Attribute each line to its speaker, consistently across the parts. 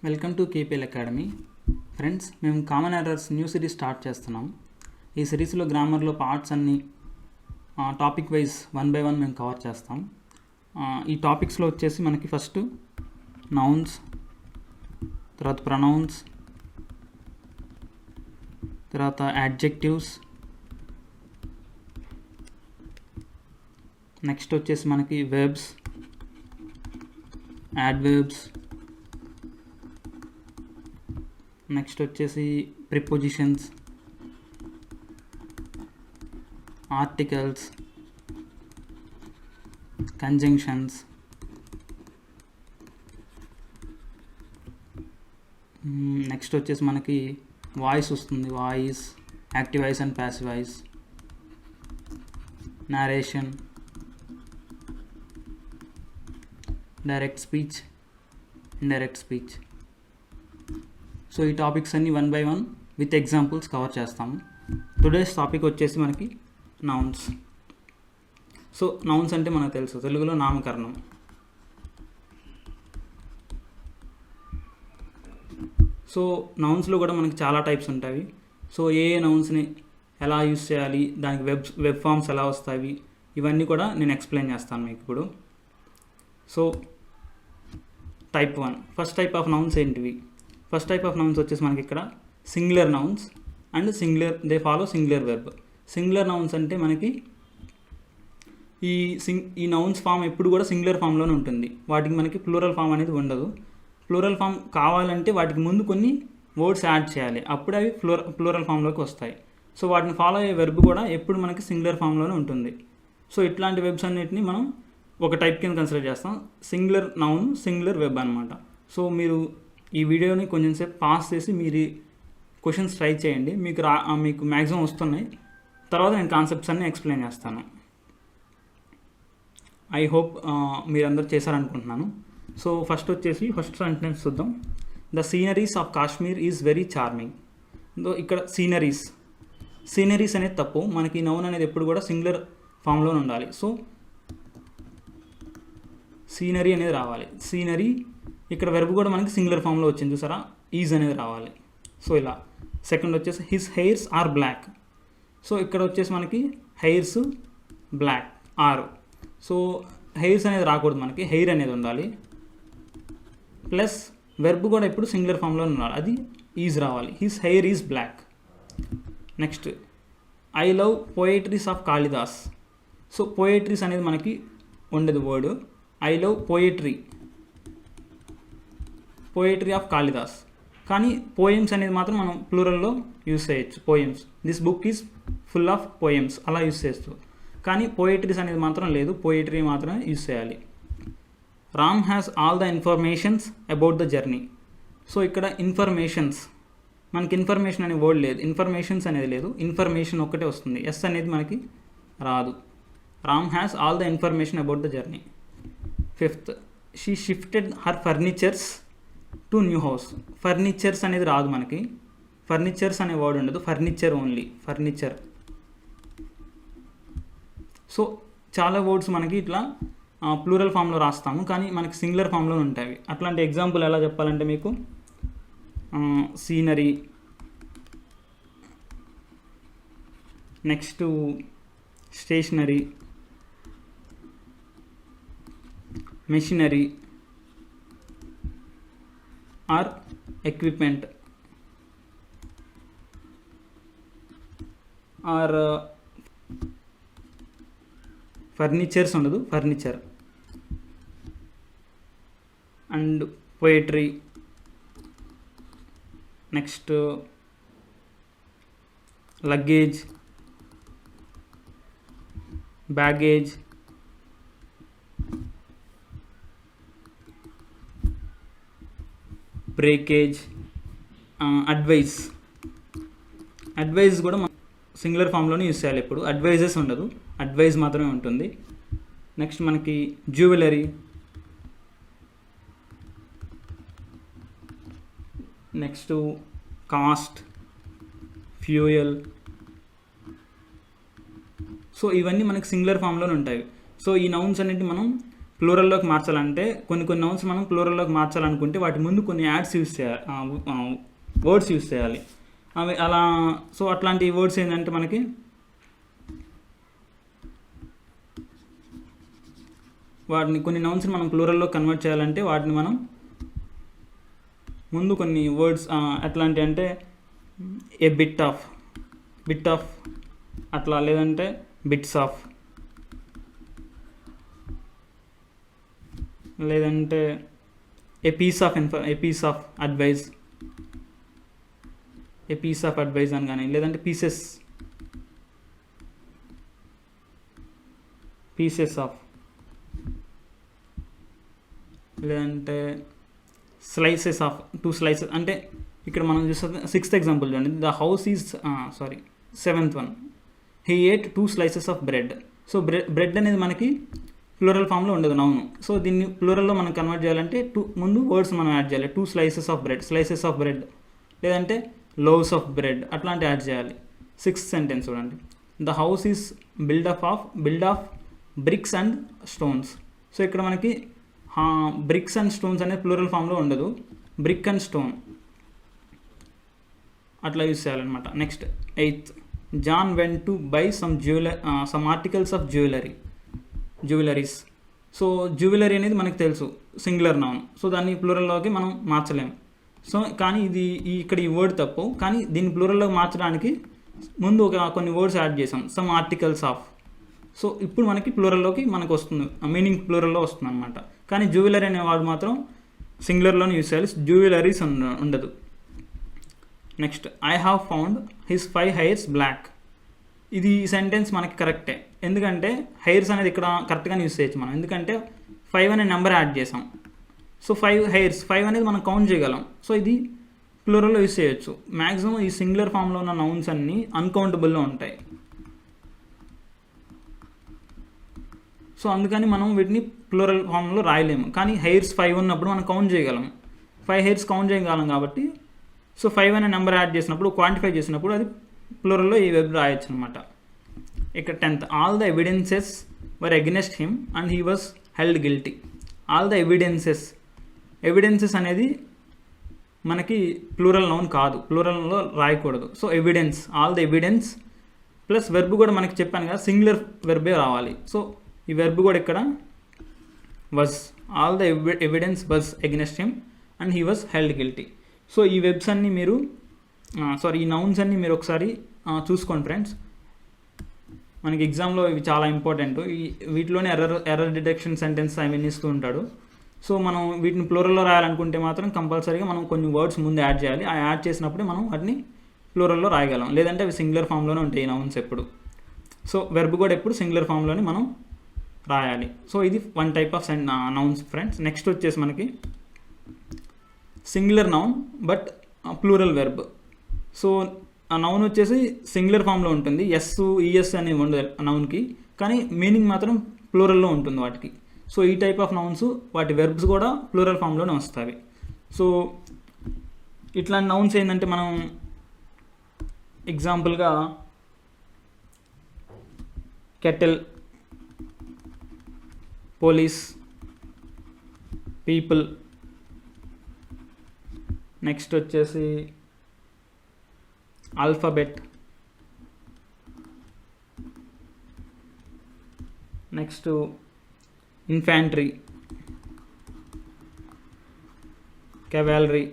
Speaker 1: Welcome to KPL academy. Friends, మేము common errors new series start చేస్తున్నాం. ఈ సిరీస్లో గ్రామర్లో పార్ట్స్ అన్నీ టాపిక్ వైజ్ 1 by 1 మేము కవర్ చేస్తాం. ఈ టాపిక్స్లో వచ్చేసి మనకి ఫస్ట్ నౌన్స్, తర్వాత ప్రొనౌన్స్, తర్వాత యాడ్జెక్టివ్స్, నెక్స్ట్ వచ్చేసి మనకి వెర్బ్స్, యాడ్వర్బ్స్, నెక్స్ట్ వచ్చేసి ప్రిపోజిషన్స్, ఆర్టికల్స్, కంజంక్షన్స్, నెక్స్ట్ వచ్చేసి మనకి వాయిస్ వస్తుంది. Voice, active voice and passive voice, narration, direct speech, indirect speech. So ఈ టాపిక్స్ అన్నీ 1 by 1 విత్ ఎగ్జాంపుల్స్ కవర్ చేస్తాము. టుడేస్ టాపిక్ వచ్చేసి మనకి నౌన్స్. సో నౌన్స్ అంటే మనకు తెలుసు, తెలుగులో నామకరణం. సో నౌన్స్లో కూడా మనకి చాలా టైప్స్ ఉంటాయి. సో ఏ నౌన్స్ని ఎలా యూస్ చేయాలి, దానికి వెబ్ ఫామ్స్ ఎలా వస్తాయి, ఇవన్నీ కూడా నేను ఎక్స్ప్లెయిన్ చేస్తాను మీకు ఇప్పుడు. So type 1, first type of nouns ఏంటివి? ఫస్ట్ టైప్ ఆఫ్ నౌన్స్ వచ్చేసి మనకి ఇక్కడ singular nouns and they follow singular verb. Singular nouns అంటే మనకి ఈ నౌన్స్ ఫామ్ ఎప్పుడు కూడా సింగులర్ ఫామ్లోనే ఉంటుంది. వాటికి మనకి ప్లూరల్ ఫామ్ అనేది ఉండదు. ప్లూరల్ ఫామ్ కావాలంటే వాటికి ముందు కొన్ని వర్డ్స్ యాడ్ చేయాలి, అప్పుడు అవి ప్లూరల్ ఫామ్లోకి వస్తాయి. సో వాటిని ఫాలో అయ్యే వెర్బ్ కూడా ఎప్పుడు మనకి సింగులర్ ఫామ్లోనే ఉంటుంది. సో ఇట్లాంటి వెబ్స్ అన్నిటిని మనం ఒక టైప్ కింద కన్సిడర్ చేస్తాం. సింగులర్ నౌన్, సింగులర్ వెబ్ అనమాట. సో మీరు ఈ వీడియోని కొంచెం సేపు పాస్ చేసి మీరు క్వశ్చన్స్ ట్రై చేయండి. మీకు మ్యాక్సిమం వస్తున్నాయి. తర్వాత నేను కాన్సెప్ట్స్ అన్నీ ఎక్స్ప్లెయిన్ చేస్తాను. ఐ హోప్ మీరందరూ చేశారనుకుంటున్నాను. సో ఫస్ట్ సెంటెన్స్ చూద్దాం. The sceneries of Kashmir is very charming. ఇక్కడ సీనరీస్ అనేది తప్పు. మనకి నౌన్ అనేది ఎప్పుడు కూడా సింగులర్ ఫామ్లోనే ఉండాలి. సో సీనరీ అనేది రావాలి. సీనరీ, ఇక్కడ వెర్బ్ కూడా మనకి సింగులర్ ఫామ్లో వచ్చింది చూసారా, ఈజ్ అనేది రావాలి. సో ఇలా. సెకండ్ వచ్చేసి his hairs are black. So ఇక్కడ వచ్చేసి మనకి hairs black are. So hairs అనేది రాకూడదు, మనకి హెయిర్ అనేది ఉండాలి. ప్లస్ వెర్బ్ కూడా ఇప్పుడు సింగులర్ ఫామ్లో ఉండాలి, అది ఈజ్ రావాలి. His hair is black. Next I love poetries of Kalidas. So poetries అనేది మనకి ఉండదు word. I love poetry of Kalidas. కానీ పోయమ్స్ అనేది మాత్రం మనం ప్లూరల్లో యూస్ చేయొచ్చు. Poems, this book is full of poems అలా యూస్ చేస్తూ. కానీ పోయట్రీస్ అనేది మాత్రం లేదు, పోయట్రీ మాత్రమే యూస్ చేయాలి. Ram has all the informations about the journey. So ఇక్కడ ఇన్ఫర్మేషన్స్, మనకి ఇన్ఫర్మేషన్ అనే వర్డ్ లేదు, ఇన్ఫర్మేషన్స్ అనేది లేదు, ఇన్ఫర్మేషన్ ఒక్కటే వస్తుంది, ఎస్ అనేది మనకి రాదు. Ram has all the information about the journey. Fifth, she shifted her furnitures to new house. Furnitures అనేది రాదు మనకి, ఫర్నిచర్స్ అనే వర్డ్ ఉండదు, ఫర్నిచర్ ఓన్లీ, ఫర్నిచర్. సో చాలా వర్డ్స్ మనకి ఇట్లా ప్లూరల్ ఫామ్లో రాస్తాము, కానీ మనకి సింగులర్ ఫామ్లో ఉంటాయి. అట్లాంటి ఎగ్జాంపుల్ ఎలా చెప్పాలంటే మీకు scenery, next stationery, machinery or equipment or furnitures ఉండదు, furniture and poetry. Next luggage, baggage, breakage, advice. Advise కూడా మనం సింగులర్ ఫామ్లోనే యూస్ చేయాలి. ఎప్పుడు అడ్వైజెస్ ఉండదు, అడ్వైజ్ మాత్రమే ఉంటుంది. నెక్స్ట్ మనకి jewellery, next cost, fuel. So ఇవన్నీ మనకి సింగులర్ ఫామ్లోనే ఉంటాయి. సో ఈ నౌన్స్ అన్నిటి మనం ప్లూరల్లోకి మార్చాలంటే కొన్ని నౌన్స్ మనం ప్లూరల్లోకి మార్చాలనుకుంటే వాటి ముందు కొన్ని యాడ్స్ యూస్ చేయాలి, వర్డ్స్ యూస్ చేయాలి. అవి అలా సో అట్లాంటి వర్డ్స్ ఏంటంటే మనకి వాటిని కొన్ని నౌన్స్ని మనం ప్లూరల్లో కన్వర్ట్ చేయాలంటే వాటిని మనం ముందు కొన్ని వర్డ్స్ ఎట్లాంటి అంటే ఏ బిట్ ఆఫ్ అట్లా, లేదంటే బిట్స్ ఆఫ్, లేదంటే ఏ పీస్ ఆఫ్ అడ్వైజ్ అని కానీ, లేదంటే పీసెస్ ఆఫ్, లేదంటే స్లైసెస్ ఆఫ్, 2 slices. అంటే ఇక్కడ మనం చూస్తే 6th ఎగ్జాంపుల్ చూడండి. The house is 7th one, he ate 2 slices of bread. So bread అనేది మనకి ప్లూరల్ ఫామ్లో ఉండదు నౌను. సో దీన్ని ప్లూరల్లో మనం కన్వర్ట్ చేయాలంటే ముందు వర్డ్స్ మనం యాడ్ చేయాలి. 2 slices ఆఫ్ బ్రెడ్, లేదంటే లోవ్స్ ఆఫ్ బ్రెడ్ అట్లాంటి యాడ్ చేయాలి. 6th సెంటెన్స్ చూడండి. The house is build of bricks and stones. So ఇక్కడ మనకి బ్రిక్స్ అండ్ స్టోన్స్ అనేది ప్లూరల్ ఫామ్లో ఉండదు, బ్రిక్ అండ్ స్టోన్ అట్లా యూస్ చేయాలన్నమాట. Next 8th, John went to buy some articles of jewelleries. So jewellery అనేది మనకు తెలుసు సింగులర్ నౌన్, సో దాన్ని ప్లూరల్లోకి మనం మార్చలేము. సో కానీ ఇక్కడ ఈ వర్డ్ తప్పు, కానీ దీన్ని ప్లూరల్లోకి మార్చడానికి ముందు కొన్ని వర్డ్స్ యాడ్ చేసాం, సమ్ ఆర్టికల్స్ ఆఫ్. సో ఇప్పుడు మనకి ప్లూరల్లోకి మనకు వస్తుంది, మీనింగ్ ప్లూరల్లో వస్తుంది అనమాట. కానీ జ్యువెలరీ అనే వాడు మాత్రం సింగులర్లోనే యూస్ చేయాలి, జ్యువెలరీస్ ఉండదు. Next, I have found his 5 hairs black. ఇది సెంటెన్స్ మనకి కరెక్టే, ఎందుకంటే హెయిర్స్ అనేది ఇక్కడ కరెక్ట్గానే యూస్ చేయొచ్చు మనం, ఎందుకంటే 5 అనే నెంబర్ యాడ్ చేసాం. సో 5 hairs, 5 అనేది మనం కౌంట్ చేయగలం. సో ఇది ప్లూరల్లో యూస్ చేయొచ్చు. మ్యాక్సిమం ఈ సింగులర్ ఫామ్లో ఉన్న నౌన్స్ అన్నీ అన్కౌంటబుల్లో ఉంటాయి. సో అందుకని మనం వీటిని ప్లూరల్ ఫామ్లో రాయలేము. కానీ హెయిర్స్ 5 ఉన్నప్పుడు మనం కౌంట్ చేయగలం, 5 hairs కౌంట్ చేయగలం కాబట్టి. సో 5 అనే నెంబర్ యాడ్ చేసినప్పుడు, క్వాంటిఫై చేసినప్పుడు అది ప్లూరల్లో ఈ వెబ్ రాయొచ్చు అనమాట. ఇక్కడ 10th, all the evidences were against him and he was held guilty. All the evidences అనేది మనకి ప్లూరల్ నౌన్ కాదు, ప్లూరల్లో రాయకూడదు. So evidence, all the evidence plus verb కూడా మనకి చెప్పాను కదా, సింగులర్ వెర్బే రావాలి. సో ఈ వెర్బ్ కూడా ఇక్కడ was, all the evidence was against him and he was held guilty. So ఈ వెబ్స్ అన్నీ మీరు ఈ నౌన్స్ అన్నీ మీరు ఒకసారి చూసుకోండి ఫ్రెండ్స్. మనకి ఎగ్జామ్లో ఇవి చాలా ఇంపార్టెంట్. వీటిలోనే ఎర్రర్ డిటెక్షన్ సెంటెన్స్ అవన్నీ ఇస్తూ ఉంటాడు. సో మనం వీటిని ప్లూరల్లో రాయాలనుకుంటే మాత్రం కంపల్సరీగా మనం కొన్ని వర్డ్స్ ముందు యాడ్ చేయాలి. ఆ యాడ్ చేసినప్పుడే మనం వాటిని ప్లూరల్లో రాయగలం, లేదంటే అవి సింగులర్ ఫామ్లోనే ఉంటాయి నౌన్స్ ఎప్పుడు. సో వెర్బ్ కూడా ఎప్పుడు సింగులర్ ఫామ్లోనే మనం రాయాలి. సో ఇది 1 type of nouns friends. Next వచ్చేసి మనకి singular noun but plural verb. So ఆ నౌన్ వచ్చేసి సింగులర్ ఫామ్లో ఉంటుంది, ఈఎస్ అనేవి ఉండదు నౌన్కి, కానీ మీనింగ్ మాత్రం ప్లూరల్లో ఉంటుంది వాటికి. సో ఈ టైప్ ఆఫ్ నౌన్స్ వాటి వెర్బ్స్ కూడా ప్లూరల్ ఫామ్లోనే వస్తాయి. సో ఇట్లాంటి నౌన్స్ ఏంటంటే మనం ఎగ్జాంపుల్గా కెటిల్, పోలీస్, పీపుల్. నెక్స్ట్ వచ్చేసి alphabet. Next infantry, cavalry,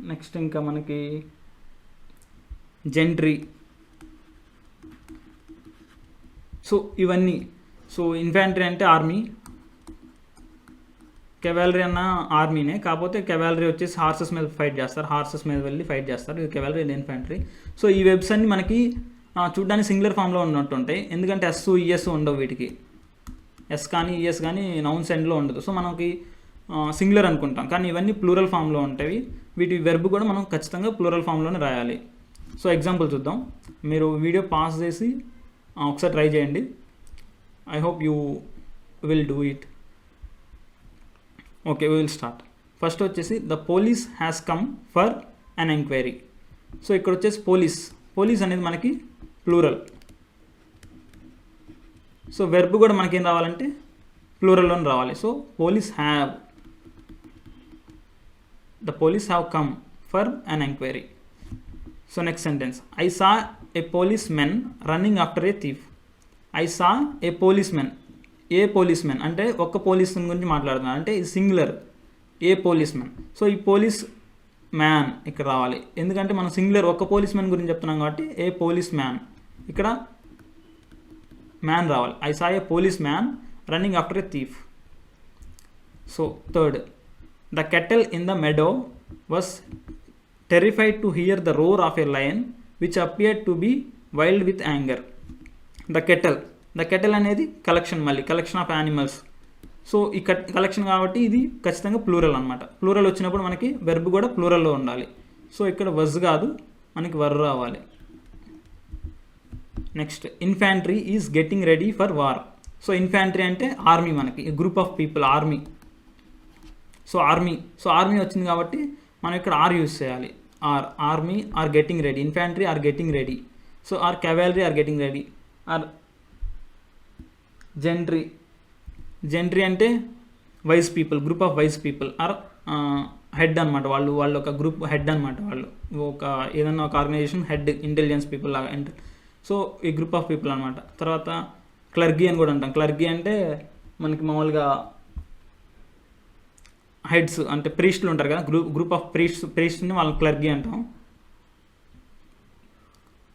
Speaker 1: next ఇంకా మనకి జెంట్రీ. సో ఇవన్నీ. సో ఇన్ఫాంట్రీ అంటే ఆర్మీ, కెవాలరీ అన్న ఆర్మీనే, కాకపోతే కెవాలరీ వచ్చేసి హార్సెస్ మీద ఫైట్ చేస్తారు, హార్సెస్ మీద వెళ్ళి ఫైట్ చేస్తారు. ఇది కెవాలరీ, ఇది ఇన్ఫాంట్రీ. సో ఈ వెబ్స్ అన్ని మనకి చూడ్డానికి సింగులర్ ఫామ్లో ఉన్నట్టు ఉంటాయి, ఎందుకంటే ఎస్ ఈఎస్ ఉండవు వీటికి. ఎస్ కానీ ఈఎస్ కానీ నౌన్స్ ఎండ్లో ఉండదు. సో మనకి సింగులర్ అనుకుంటాం, కానీ ఇవన్నీ ప్లూరల్ ఫామ్లో ఉంటాయి. వీటి వెర్బ్ కూడా మనం ఖచ్చితంగా ప్లూరల్ ఫామ్లోనే రాయాలి. సో ఎగ్జాంపుల్ చూద్దాం. మీరు వీడియో పాస్ చేసి ఒకసారి ట్రై చేయండి. I hope you will do it. Okay, we will start. First వచ్చేసి the police has come for an enquiry. So ఇక్కడ వచ్చేసి పోలీస్ అనేది మనకి ప్లూరల్. సో వెర్బ్ కూడా మనకేం రావాలంటే ప్లూరల్లోనే రావాలి. So police have, the police have come for an enquiry. So next sentence, I saw a police men running after a thief. I saw a police men, A police men అంటే ఒక్క police గురించి మాట్లాడుతున్నాను, అంటే ఇది singular, ఏ police men. So ఈ police man ఇక్కడ రావాలి, ఎందుకంటే మనం సింగులర్ ఒక్క పోలీస్ మ్యాన్ గురించి చెప్తున్నాం కాబట్టి ఏ పోలీస్ మ్యాన్, ఇక్కడ మ్యాన్ రావాలి. I saw a police man running after a thief. So third, the cattle in the meadow was terrified to hear the roar of a lion which appeared to be wild with anger. The cattle అనేది collection, మళ్ళీ collection of animals. So ఈ collection కాబట్టి ఇది ఖచ్చితంగా plural అనమాట. Plural వచ్చినప్పుడు మనకి verb కూడా ప్లూరల్లో ఉండాలి. సో ఇక్కడ వజ్ కాదు, మనకి వర్ రావాలి. Next, infantry is getting ready for war. So infantry అంటే ఆర్మీ, మనకి group of people, army. So army వచ్చింది కాబట్టి మనం ఇక్కడ ఆర్ యూజ్ చేయాలి. Army are getting ready, infantry are getting ready. So are cavalry are getting ready. Are gentry అంటే wise people, group of wise people. Are head అనమాట, వాళ్ళు ఒక group head అనమాట, వాళ్ళు ఒక ఏదన్నా ఒక ఆర్గనైజేషన్ హెడ్, ఇంటెలిజెన్స్ పీపుల్ లాగా. సో ఈ గ్రూప్ ఆఫ్ పీపుల్ అనమాట. తర్వాత క్లర్గీ అని కూడా అంటాం. క్లర్గీ అంటే మనకి మామూలుగా హెడ్స్, అంటే ప్రీస్టులు ఉంటారు కదా, గ్రూప్ ఆఫ్ ప్రీస్ట్ని వాళ్ళని క్లర్గీ అంటాం.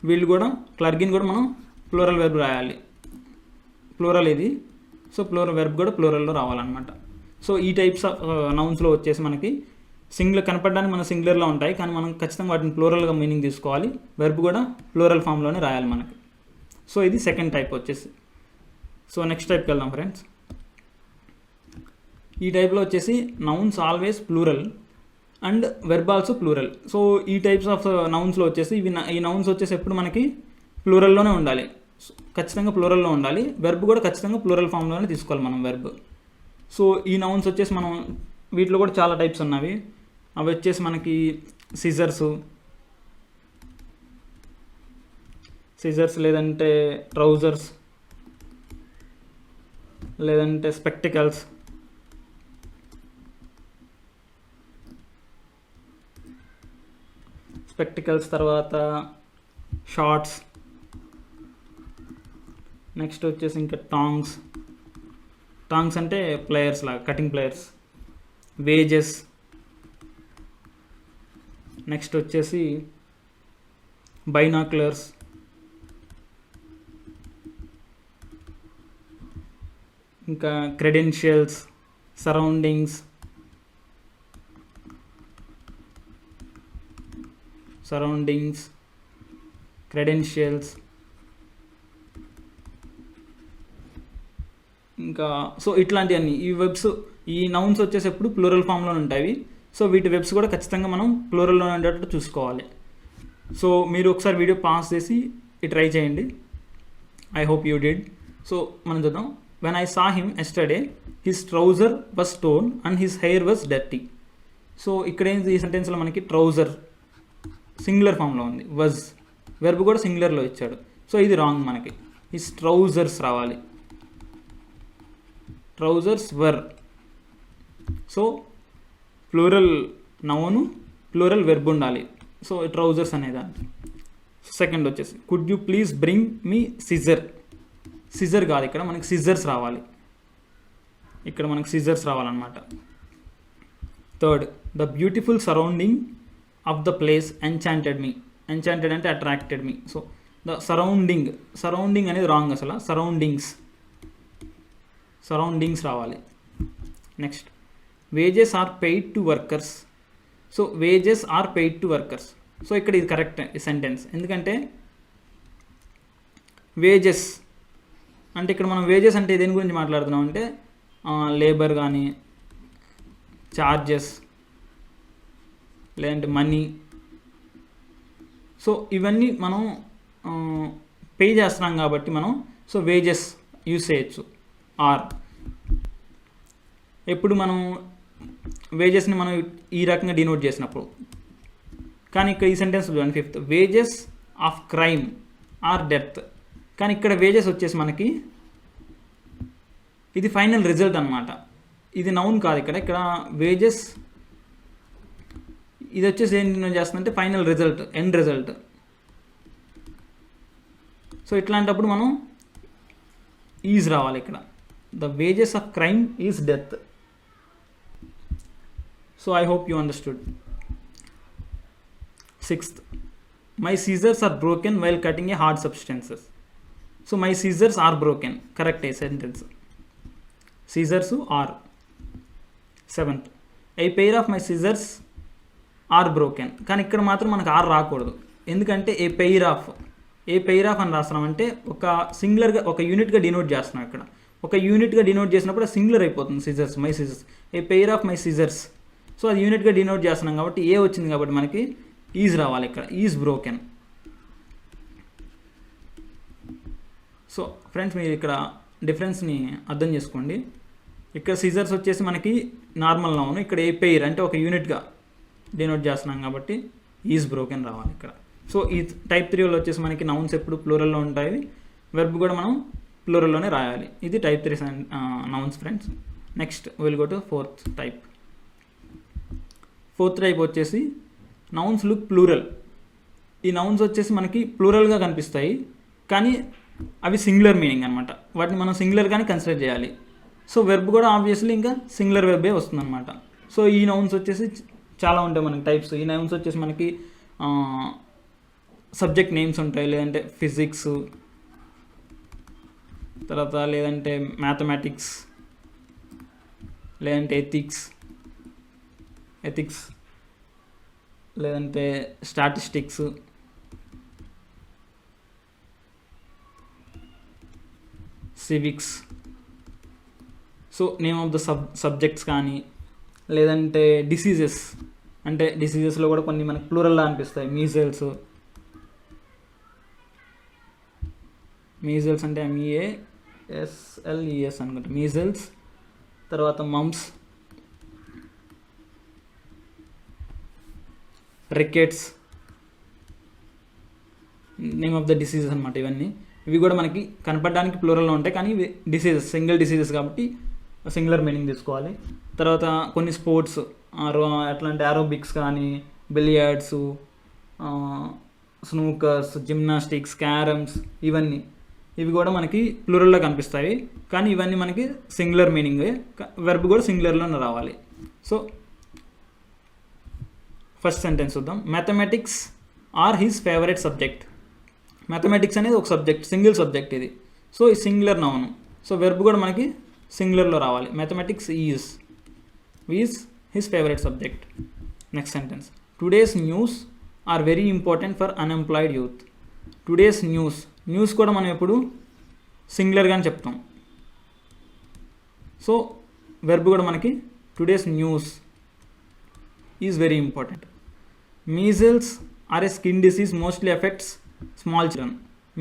Speaker 1: వీళ్ళు కూడా క్లర్గీని కూడా మనం ప్లూరల్ వెర్బ్ రాయాలి, ప్లూరల్ ఇది. సో ప్లూరల్ వెర్బ్ కూడా ప్లూరల్లో రావాలన్నమాట. సో ఈ టైప్స్ ఆఫ్ నౌన్స్లో వచ్చేసి మనకి సింగులర్ కనపడడానికి మన సింగులర్లో ఉంటాయి, కానీ మనం ఖచ్చితంగా వాటిని ప్లూరల్గా మీనింగ్ తీసుకోవాలి. వెర్బ్ కూడా ప్లూరల్ ఫామ్లోనే రాయాలి మనకి. సో ఇది సెకండ్ టైప్ వచ్చేసి. సో నెక్స్ట్ టైప్కి వెళ్దాం ఫ్రెండ్స్. ఈ టైప్లో వచ్చేసి nouns always plural and verb also plural. So ఈ టైప్స్ ఆఫ్ నౌన్స్లో వచ్చేసి ఈ నౌన్స్ వచ్చేసి ఎప్పుడు మనకి ప్లూరల్లోనే ఉండాలి, ఖచ్చితంగా ప్లూరల్లో ఉండాలి. వెర్బ్ కూడా ఖచ్చితంగా ప్లూరల్ ఫామ్లోనే తీసుకోవాలి మనం వెర్బ్. సో ఈ నౌన్స్ వచ్చేసి మనం వీటిలో కూడా చాలా టైప్స్ ఉన్నవి. అవి వచ్చేసి మనకి సిజర్స్, లేదంటే ట్రౌజర్స్, లేదంటే స్పెక్టికల్స్, తర్వాత షార్ట్స్. నెక్స్ట్ వచ్చేసి ఇంకా టాంగ్స్ అంటే ప్లేయర్స్ లాగా, కటింగ్ ప్లేయర్స్. వేజెస్. నెక్స్ట్ వచ్చేసి బైనాక్యులర్స్. ఇంకా క్రెడెన్షియల్స్, సరౌండింగ్స్, క్రెడెన్షియల్స్. ఇంకా సో ఇట్లాంటివన్నీ ఈ వెబ్స్, ఈ నౌన్స్ వచ్చేసి ఎప్పుడు ప్లూరల్ ఫామ్లో ఉంటాయి. సో వీటి వెబ్స్ కూడా ఖచ్చితంగా మనం ప్లూరల్లో ఉండేటట్టు చూసుకోవాలి. సో మీరు ఒకసారి వీడియో పాస్ చేసి ట్రై చేయండి. I hope you did. So మనం చూద్దాం. When I saw him yesterday his trouser was torn and his hair was dirty. So ఇక్కడ ఏంటి, ఈ సెంటెన్స్లో మనకి ట్రౌజర్ సింగులర్ ఫామ్లో ఉంది, వాజ్ వెర్బ్ కూడా సింగులర్లో ఇచ్చాడు. సో ఇది రాంగ్, మనకి హిస్ ట్రౌజర్స్ రావాలి, trousers were. So plural noun, plural verb ఉండాలి. సో ట్రౌజర్స్ అనేదాన్ని. సెకండ్ వచ్చేసి could you please bring me scissor కాదు, ఇక్కడ మనకి సిజర్స్ రావాలి, ఇక్కడ మనకి సిజర్స్ రావాలన్నమాట. Third, the beautiful surrounding of the place enchanted me. Enchanted అంటే attracted me. So the surrounding అనేది రాంగ్, అసలు సరౌండింగ్స్ రావాలి. Next, wages are paid to workers. So wages are paid to workers. So ఇక్కడ ఇది correct ఈ sentence, ఎందుకంటే wages అంటే ఇక్కడ మనం వేజెస్ అంటే దేని గురించి మాట్లాడుతున్నాం అంటే లేబర్ కానీ, చార్జెస్, లేదంటే మనీ. సో ఇవన్నీ మనం పే చేస్తున్నాం కాబట్టి మనం సో వేజెస్ యూజ్ చేయొచ్చు. ఆర్ ఎప్పుడు మనం వేజెస్ని మనం ఈ రకంగా డినోట్ చేసినప్పుడు. కానీ ఇక్కడ ఈ సెంటెన్స్ చూడండి, fifth, wages of crime are death. కానీ ఇక్కడ వేజెస్ వచ్చేసి మనకి ఇది ఫైనల్ రిజల్ట్ అనమాట. ఇది నౌన్ కాదు, ఇక్కడ వేజెస్ ఇది వచ్చేసి ఏం డినోట్ చేస్తుందంటే final result, end result. So ఇట్లాంటప్పుడు మనం ఈజ్ రావాలి ఇక్కడ. The wages of crime is death. So I hope you understood. 6th, my scissors are broken while cutting a hard substances. So my scissors are broken, correct sentence. Scissors are. 7th, a pair of my scissors are broken. కానీ ఇక్కడ మాత్రం మనకు are రాకూడదు, ఎందుకంటే a pair of అని రాస్తున్నాం అంటే ఒక సింగులర్గా ఒక యూనిట్గా డినోట్ చేస్తున్నాం. ఇక్కడ ఒక యూనిట్గా డినోట్ చేసినప్పుడు సింగులర్ అయిపోతుంది scissors, my scissors, a pair of my scissors. So అది యూనిట్గా డినోట్ చేస్తున్నాం కాబట్టి ఏ వచ్చింది కాబట్టి మనకి ఈజ్ రావాలి ఇక్కడ, ఈజ్ బ్రోకెన్. సో ఫ్రెండ్స్ మీరు ఇక్కడ డిఫరెన్స్ని అర్థం చేసుకోండి. ఇక్కడ సిజర్స్ వచ్చేసి మనకి నార్మల్ నౌన్, ఇక్కడ ఏ పెయిర్ అంటే ఒక యూనిట్గా డినోట్ చేస్తున్నాం కాబట్టి ఈజ్ బ్రోకెన్ రావాలి ఇక్కడ. సో ఈ టైప్ 3 వాళ్ళు వచ్చేసి మనకి నౌన్స్ ఎప్పుడు ప్లూరల్లో ఉంటాయి, వెర్బ్ కూడా మనం ప్లూరల్లోనే రాయాలి. ఇది type 3 nouns friends. Next will go to 4th type. 4th type వచ్చేసి నౌన్స్ లుక్ ప్లూరల్. ఈ నౌన్స్ వచ్చేసి మనకి ప్లూరల్గా కనిపిస్తాయి కానీ అవి సింగులర్ మీనింగ్ అనమాట, వాటిని మనం సింగులర్గానే కన్సిడర్ చేయాలి. సో వెర్బ్ కూడా ఆబ్వియస్లీ ఇంకా సింగులర్ వెర్బే వస్తుందన్నమాట. సో ఈ నౌన్స్ వచ్చేసి చాలా ఉంటాయి మనకి టైప్స్. ఈ నౌన్స్ వచ్చేసి మనకి సబ్జెక్ట్ నేమ్స్ ఉంటాయి, లేదంటే ఫిజిక్స్, తర్వాత లేదంటే మ్యాథమెటిక్స్, లేదంటే ఎథిక్స్, లేదంటే statistics, civics. So name of the subjects కానీ, లేదంటే డిసీజెస్, అంటే డిసీజెస్లో కూడా కొన్ని మనకి ప్లూరల్లా అనిపిస్తాయి. మీజల్స్ అంటే MEASLES అనుకుంటా, మీజల్స్. తర్వాత mumps, rickets, name of the diseases అనమాట ఇవన్నీ. ఇవి కూడా మనకి కనపడడానికి ప్లూరల్లో ఉంటాయి కానీ ఇవి డిసీజెస్, సింగిల్ డిసీజెస్ కాబట్టి సింగులర్ మీనింగ్ తీసుకోవాలి. తర్వాత కొన్ని స్పోర్ట్స్ ఎట్లా అంటే ఏరోబిక్స్ కానీ, బిలియర్డ్స్, స్నూకర్స్, జిమ్నాస్టిక్స్, క్యారమ్స్, ఇవి కూడా మనకి ప్లూరల్లో కనిపిస్తాయి కానీ ఇవన్నీ మనకి సింగులర్ మీనింగ్, వెర్బ్ కూడా సింగులర్లోనే రావాలి. సో ఫస్ట్ సెంటెన్స్ చూద్దాం. Mathematics are his favourite subject. Mathematics అనేది ఒక సబ్జెక్ట్, సింగిల్ సబ్జెక్ట్ ఇది. సో ఈ సింగులర్ నౌన్. సో వెర్బ్ కూడా మనకి సింగులర్లో రావాలి. Mathematics is his favourite subject. Next sentence. Today's news are very important for unemployed youth. Today's news కూడా మనం ఎప్పుడు సింగులర్గానే చెప్తాం. సో వెర్బ్ కూడా మనకి today's news is very important. Measles are a skin disease mostly affects small children.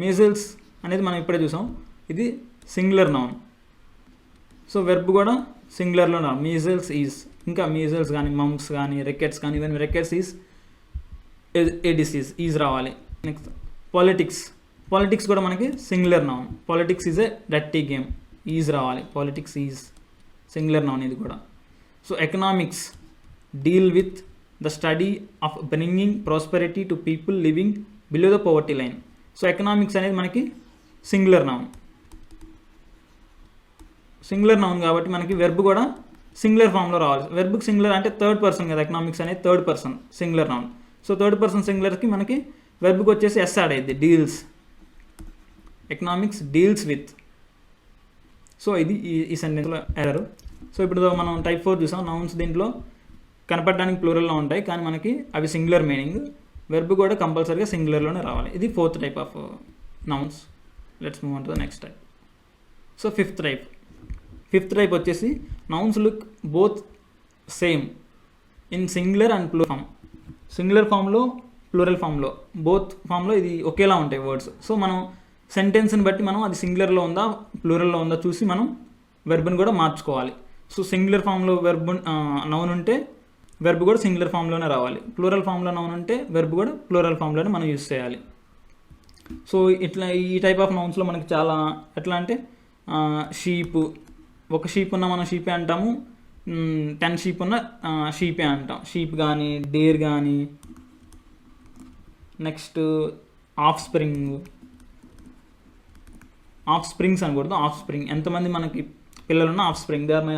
Speaker 1: Measles అనేది మనం ఇప్పుడే చూసాం, ఇది సింగులర్ నౌన్. సో వెర్బ్ కూడా సింగులర్లో రావాలి. మీజిల్స్ ఈజ్, ఇంకా మీజిల్స్ కానీ, మమ్స్ కానీ, రికెట్స్ కానీ, even rickets is a disease, is రావాలి. నెక్స్ట్ పాలిటిక్స్ కూడా మనకి singular noun. Politics is a dirty game, is రావాలి. పాలిటిక్స్ ఈజ్ సింగులర్ నౌన్ ఇది కూడా. So economics deal with the study of bringing prosperity to people living below the poverty line. So economics అనేది మనకి singular noun కాబట్టి మనకి verb కూడా singular ఫామ్లో రావాలి. వెర్బ్కి సింగులర్ అంటే థర్డ్ పర్సన్ కదా, ఎకనామిక్స్ అనేది third person singular noun. So third person సింగులర్కి మనకి వెర్బ్కి వచ్చేసి ఎస్ యాడ్ అయ్యింది, deals. Economics deals with. So ఇది ఈ సెంటెన్స్లో ఎర్రర్. సో ఇప్పుడు మనం టైప్ 4 చూసాం. నౌన్స్ దీంట్లో కనపడడానికి ప్లూరల్లో ఉంటాయి కానీ మనకి అవి సింగులర్ మీనింగ్. వెర్బ్ కూడా కంపల్సరీగా సింగులర్లోనే రావాలి. ఇది 4th type of nouns. Let's move on to the next type. So 5th type వచ్చేసి nouns look both same in singular and plural form. Singular ఫామ్లో, ప్లూరల్ ఫామ్లో, బోత్ ఫామ్లో ఇది ఒకేలా ఉంటాయి వర్డ్స్. సో మనం సెంటెన్స్ని బట్టి మనం అది సింగులర్లో ఉందా ప్లూరల్లో ఉందా చూసి మనం వెర్బ్ని కూడా మార్చుకోవాలి. సో సింగులర్ ఫామ్లో నౌన్ ఉంటే వెర్బ్ కూడా సింగులర్ ఫామ్లోనే రావాలి. ప్లూరల్ ఫామ్లో నౌన్ ఉంటే వెర్బ్ కూడా ప్లూరల్ ఫామ్లోనే మనం యూజ్ చేయాలి. సో ఇట్లా ఈ టైప్ ఆఫ్ నౌన్స్లో మనకి చాలా ఎట్లా అంటే షీప్, ఒక షీప్ ఉన్న మనం షీపే అంటాము, 10 షీప్ ఉన్న షీపే అంటాం. షీప్ కానీ డేర్ కానీ. నెక్స్ట్ ఆఫ్ స్ప్రింగ్స్ అనకూడదు, ఆఫ్ స్ప్రింగ్. ఎంతమంది మనకి పిల్లలున్నా offspring, they are my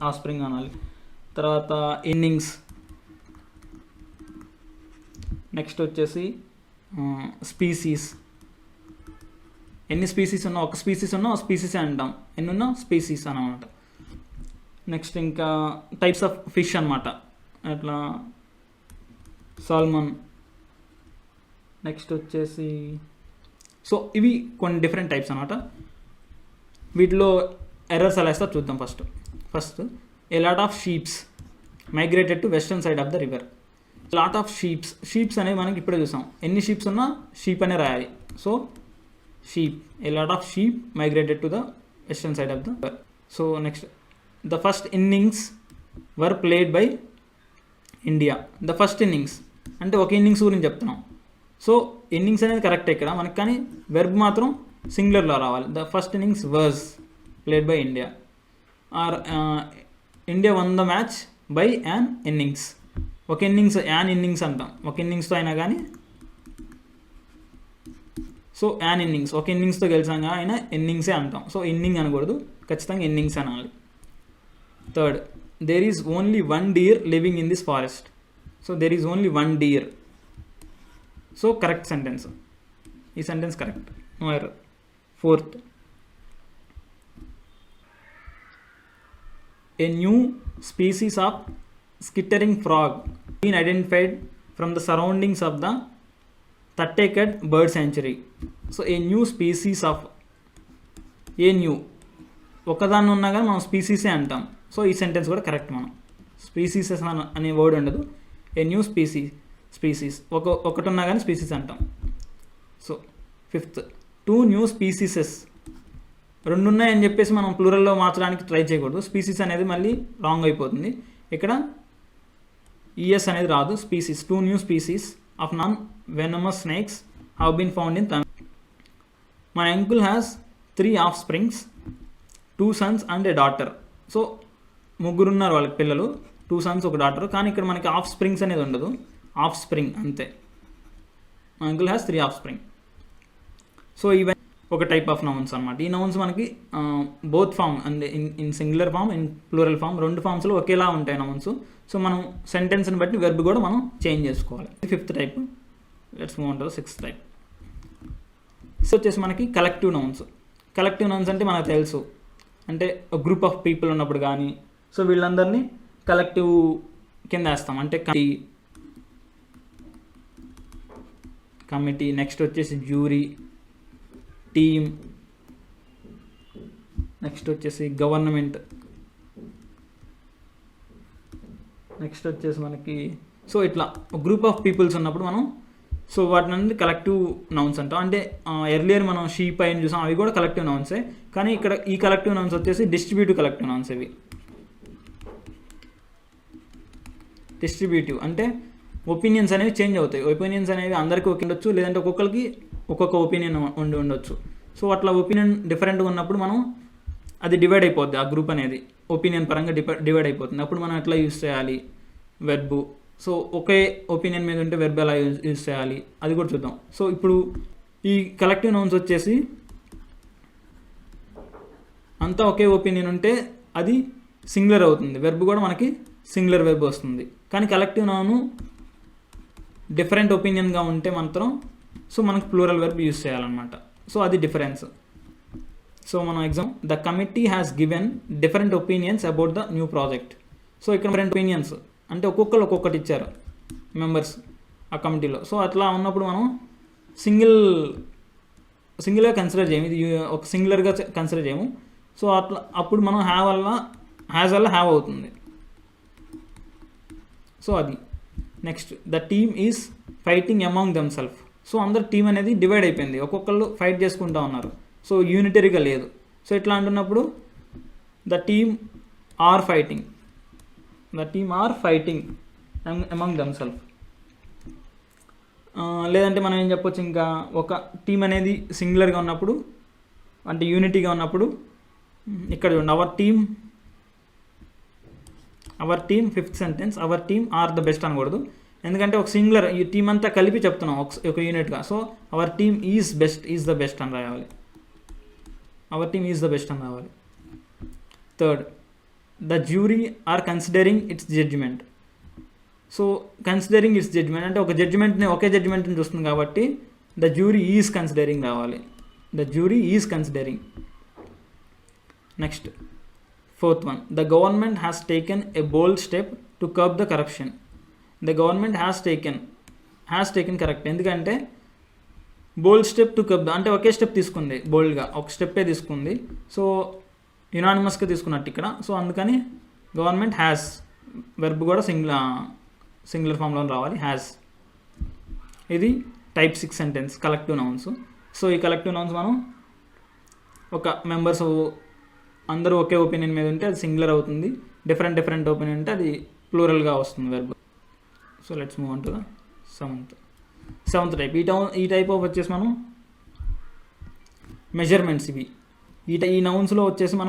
Speaker 1: offspring అనాలి. తర్వాత ఇన్నింగ్స్. నెక్స్ట్ వచ్చేసి స్పీసీస్. ఎన్ని స్పీసీస్ ఉన్నా, ఒక స్పీసీస్ ఉన్నా ఒక స్పీసీసే అంటాం, ఎన్ని ఉన్నా స్పీసీస్ అన్నమాట. నెక్స్ట్ ఇంకా టైప్స్ ఆఫ్ ఫిష్ అనమాట, అట్లా సాల్మన్. నెక్స్ట్ వచ్చేసి సో ఇవి కొన్ని డిఫరెంట్ టైప్స్ అనమాట. వీటిలో ఎర్రర్స్ ఎలా వేస్తా చూద్దాం. First a lot of sheeps migrated to western side of the river. Lot of sheeps అనేవి మనకి ఇప్పుడే చూసాం, ఎన్ని షీప్స్ ఉన్నా షీప్ అనే రాయాలి. So sheep, a lot of sheep migrated to the western side of the river. So next the first innings were played by India. The first innings అంటే ఒక ఇన్నింగ్స్ గురించి చెప్తున్నాం. సో ఇన్నింగ్స్ అనేది correct ఇక్కడ మనకి, కానీ వెర్బ్ మాత్రం సింగులర్లో రావాలి. The first innings was played by India. Or India won the match by an innings. ఒక ఇన్నింగ్స్, యాన్ ఇన్నింగ్స్ అంటాం, ఒక ఇన్నింగ్స్తో అయినా కానీ. సో యాన్ ఇన్నింగ్స్, ఒక ఇన్నింగ్స్తో గెలిచాం అయినా ఇన్నింగ్సే అంటాం. సో ఇన్నింగ్ అనకూడదు, ఖచ్చితంగా ఇన్నింగ్స్ అనాలి. Third, there is only one deer living in this forest. So there is only one deer. So correct sentence, ఈ sentence correct, no error. Fourth, a new species of skittering frog been identified from the surroundings of the Thattekad bird sanctuary. So a new species of, a new ఒకదాన్ని ఉన్నా కానీ మనం స్పీసీసే అంటాం. So ఈ sentence కూడా correct. మనం స్పీసీసెస్ అనే word ఉండదు, ఏ న్యూ స్పీసీస్ ఒకటి ఉన్నా కానీ స్పీసీస్ అంటాం. So fifth, 2 new స్పీసీసెస్. 2 ఉన్నాయని చెప్పేసి మనం ప్లూరల్లో మార్చడానికి ట్రై చేయకూడదు. స్పీసీస్ అనేది మళ్ళీ రాంగ్ అయిపోతుంది. ఇక్కడ ఈఎస్ అనేది రాదు, species. 2 new species of non venomous snakes have been found in Tamil. My uncle has 3 offsprings, 2 sons and a daughter. So ముగ్గురున్నారు వాళ్ళకి పిల్లలు, 2 సన్స్ ఒక డాటర్. కానీ ఇక్కడ మనకి ఆఫ్ స్ప్రింగ్స్ అనేది ఉండదు, ఆఫ్ స్ప్రింగ్ అంతే. My uncle has 3 offspring. So ఇవన్నీ ఒక టైప్ ఆఫ్ నౌన్స్ అనమాట. ఈ నౌన్స్ మనకి both form and in singular form, in plural form, 2 ఫామ్స్లో ఒకేలా ఉంటాయి నౌన్స్. సో మనం సెంటెన్స్ని బట్టి వెర్బ్ కూడా మనం చేంజ్ చేసుకోవాలి. 5th type. Let's move on to 6th type. So వచ్చేసి మనకి కలెక్టివ్ నౌన్స్. కలెక్టివ్ నౌన్స్ అంటే మనకు తెలుసు, అంటే ఒక గ్రూప్ ఆఫ్ పీపుల్ ఉన్నప్పుడు కానీ, సో వీళ్ళందరినీ కలెక్టివ్ కింద వేస్తాం. అంటే కమిటీ. నెక్స్ట్ వచ్చేసి జ్యూరీ, టీమ్. నెక్స్ట్ వచ్చేసి గవర్నమెంట్. నెక్స్ట్ వచ్చేసి మనకి సో ఇట్లా గ్రూప్ ఆఫ్ పీపుల్స్ ఉన్నప్పుడు మనం సో వాటిని కలెక్టివ్ నౌన్స్ అంటాం. అంటే ఎర్లియర్ మనం షీప్ అయిన చూసాం, అవి కూడా కలెక్టివ్ నౌన్సే. కానీ ఇక్కడ ఈ కలెక్టివ్ నౌన్స్ వచ్చేసి డిస్ట్రిబ్యూటివ్ కలెక్టివ్ నౌన్స్. ఇవి డిస్ట్రిబ్యూటివ్ అంటే ఒపీనియన్స్ అనేవి చేంజ్ అవుతాయి. ఒపీనియన్స్ అనేవి అందరికీ ఒకే ఉండొచ్చు, లేదంటే ఒక్కొక్కరికి ఒక్కొక్క ఒపీనియన్ ఉండొచ్చు. సో అట్లా ఒపీనియన్ డిఫరెంట్గా ఉన్నప్పుడు మనం అది డివైడ్ అయిపోద్ది, ఆ గ్రూప్ అనేది ఒపీనియన్ పరంగా డివైడ్ అయిపోతుంది. అప్పుడు మనం ఎట్లా యూజ్ చేయాలి వెర్బ్. సో ఒకే ఒపీనియన్ మీద ఉంటే వెర్బ్ ఎలా యూజ్ చేయాలి అది కూడా చూద్దాం. సో ఇప్పుడు ఈ కలెక్టివ్ నౌన్స్ వచ్చేసి అంతా ఒకే ఒపీనియన్ ఉంటే అది సింగులర్ అవుతుంది, వెర్బ్ కూడా మనకి సింగులర్ వెర్బ్ వస్తుంది. కానీ కలెక్టివ్ నౌన్ డిఫరెంట్ ఒపీనియన్గా ఉంటే మాత్రం సో మనకు ప్లూరల్ వెర్బ్ యూజ్ చేయాలన్నమాట. సో అది డిఫరెన్స్. సో మనం exam, the committee has given different opinions about the new project. So ఇక్కడ డిఫరెంట్ ఒపీనియన్స్ అంటే ఒక్కొక్కరు ఒక్కొక్కటి ఇచ్చారు మెంబర్స్ ఆ కమిటీలో. సో అట్లా ఉన్నప్పుడు మనం సింగిల్గా కన్సిడర్ చేయము, ఇది ఒక సింగులర్గా కన్సిడర్ చేయము. సో అట్లా అప్పుడు మనం హ్యాజ్ వల్ల హ్యావ్ అవుతుంది. సో అది. Next, the team is fighting among them self. So అందరు టీం అనేది డివైడ్ అయిపోయింది, ఒక్కొక్కళ్ళు ఫైట్ చేసుకుంటూ ఉన్నారు. సో యూనిటరీగా లేదు. సో ఇట్లా అంటున్నప్పుడు the team are fighting among them self. లేదంటే మనం ఏం చెప్పొచ్చు, ఇంకా ఒక టీం అనేది సింగులర్గా ఉన్నప్పుడు అంటే యూనిటీగా ఉన్నప్పుడు ఇక్కడ చూడండి our team fifth sentence our team are the best అనకూడదు, ఎందుకంటే ఒక సింగులర్ ఈ టీం అంతా కలిపి చెప్తున్నాం ఒక యూనిట్గా. So our team is the best అని రాయాలి. Our team is the best అని రావాలి. Third, the jury are considering its judgement. So considering its judgement అంటే ఒకే జడ్జిమెంట్ని చూస్తుంది కాబట్టి ద జ్యూరీ ఈజ్ కన్సిడరింగ్ రావాలి. The jury is considering. Next fourth one, the government has taken a bold step to curb the corruption. The government has taken correct, ఎందుకంటే bold step to curb అంటే ఒకే step తీసుకుంది, బోల్డ్గా ఒక స్టెప్పే తీసుకుంది. So యునానిమస్గా తీసుకున్నట్టు ఇక్కడ. So అందుకని government has, verb కూడా singular ఫామ్లో రావాలి, హ్యాస్. ఇది type 6 sentence, collective nouns. So ఈ కలెక్టివ్ నౌన్స్ మనం ఒక మెంబర్స్ అందరూ ఒకే ఒపీనియన్ మీద ఉంటే అది సింగులర్ అవుతుంది, డిఫరెంట్ ఒపీనియన్ ఉంటే అది ప్లూరల్గా వస్తుంది verb. So let's move on to the seventh type. ఈ టైప్ ఆఫ్ వచ్చేసి మనం మెజర్మెంట్స్. ఈ నౌన్స్లో వచ్చేసి మనం